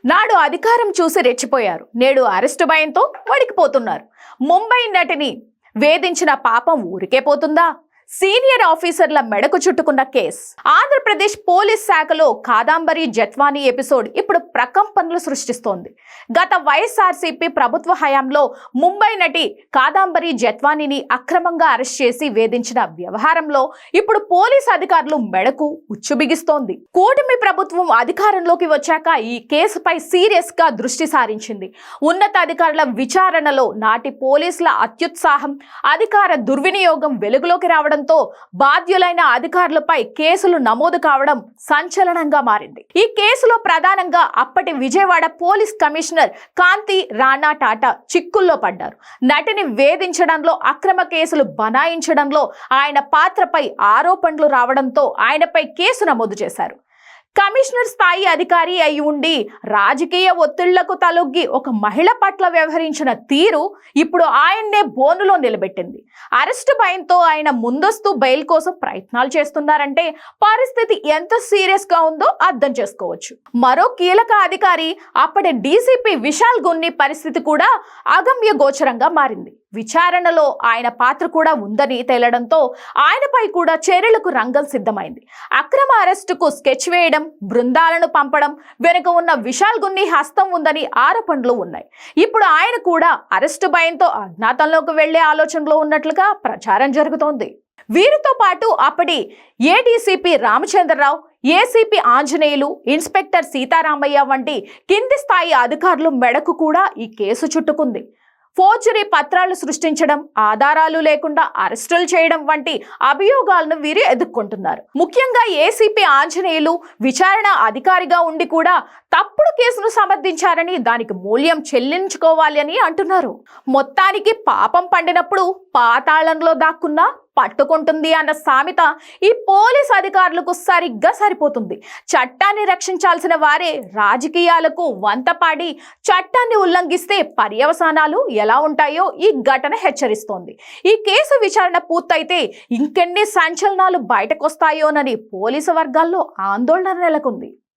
నాడు అధికారం చూసి రెచ్చిపోయారు, నేడు అరెస్టు భయంతో వణికిపోతున్నారు. ముంబై నటిని వేధించిన పాపం ఊరికే పోతుందా? సీనియర్ ఆఫీసర్ల మెడకు చుట్టుకున్న కేసు. ఆంధ్రప్రదేశ్ పోలీస్ శాఖలో కాదంబరి జత్వానీ ఎపిసోడ్ ఇప్పుడు ప్రకంపనలు సృష్టిస్తోంది. గత వైఎస్ఆర్సీపీ ప్రభుత్వ హయాంలో ముంబై నటి కాదంబరి జత్వానీని అక్రమంగా అరెస్ట్ చేసి వేధించిన వ్యవహారంలో ఇప్పుడు పోలీస్ అధికారులు మెడకు ఉచ్చు బిగిస్తోంది. కూటమి ప్రభుత్వం అధికారంలోకి వచ్చాక ఈ కేసుపై సీరియస్ గా దృష్టి సారించింది. ఉన్నతాధికారుల విచారణలో నాటి పోలీసుల అత్యుత్సాహం, అధికార దుర్వినియోగం వెలుగులోకి రావడం బాధ్యులైన అధికారులపై కేసులు నమోదు కావడం సంచలనంగా మారింది. ఈ కేసులో ప్రధానంగా అప్పటి విజయవాడ పోలీస్ కమిషనర్ కాంతి రాణా టాటా చిక్కుల్లో పడ్డారు. నటిని వేధించడంలో, అక్రమ కేసులు బనాయించడంలో ఆయన పాత్రపై ఆరోపణలు రావడంతో ఆయనపై కేసు నమోదు చేశారు. కమిషనర్ స్థాయి అధికారి అయి ఉండి రాజకీయ ఒత్తిళ్లకు తలొగ్గి ఒక మహిళ పట్ల వ్యవహరించిన తీరు ఇప్పుడు ఆయన్నే బోనులో నిలబెట్టింది. అరెస్టు భయంతో ఆయన ముందస్తు బెయిల్ కోసం ప్రయత్నాలు చేస్తున్నారంటే పరిస్థితి ఎంత సీరియస్ గా ఉందో అర్థం చేసుకోవచ్చు. మరో కీలక అధికారి అప్పటి డీసీపీ విశాల్ గున్ని పరిస్థితి కూడా అగమ్య గోచరంగా మారింది. విచారణలో ఆయన పాత్ర కూడా ఉందని తేలడంతో ఆయనపై కూడా చర్యలకు రంగం సిద్ధమైంది. అక్రమ అరెస్టుకు స్కెచ్ వేయడం, బృందాలను పంపడం వెనుక ఉన్న విశాల్ గున్ని హస్తం ఉందని ఆరోపణలు ఉన్నాయి. ఇప్పుడు ఆయన కూడా అరెస్టు భయంతో అజ్ఞాతంలోకి వెళ్లే ఆలోచనలో ఉన్నట్లుగా ప్రచారం జరుగుతోంది. వీరితో పాటు అప్పటి ADCP Ramachandrarao, ACP Anjaneyulu, inspector Seetharamaiah వంటి కింది స్థాయి అధికారులు మెడకు కూడా ఈ కేసు చుట్టుకుంది. ఫోర్జరీ పత్రాలు సృష్టించడం, ఆధారాలు లేకుండా అరెస్టులు చేయడం వంటి అభియోగాలను వీరు ఎదుర్కొంటున్నారు. ముఖ్యంగా ఏసీపీ ఆంజనేయులు విచారణ అధికారిగా ఉండి కూడా తప్పుడు కేసును సమర్థించారని, దానికి మూల్యం చెల్లించుకోవాలి అని అంటున్నారు. మొత్తానికి పాపం పండినప్పుడు పాతాళంలో దాక్కున్నా పట్టుకుంటుంది అన్న సామెత ఈ పోలీస్ అధికారులకు సరిగ్గా సరిపోతుంది. చట్టాన్ని రక్షించాల్సిన వారే రాజకీయాలకు వంతపాడి చట్టాన్ని ఉల్లంఘిస్తే పర్యవసానాలు ఎలా ఉంటాయో ఈ ఘటన హెచ్చరిస్తోంది. ఈ కేసు విచారణ పూర్తయితే ఇంకెన్ని సంచలనాలు బయటకొస్తాయోనని పోలీసు వర్గాల్లో ఆందోళన నెలకొంది.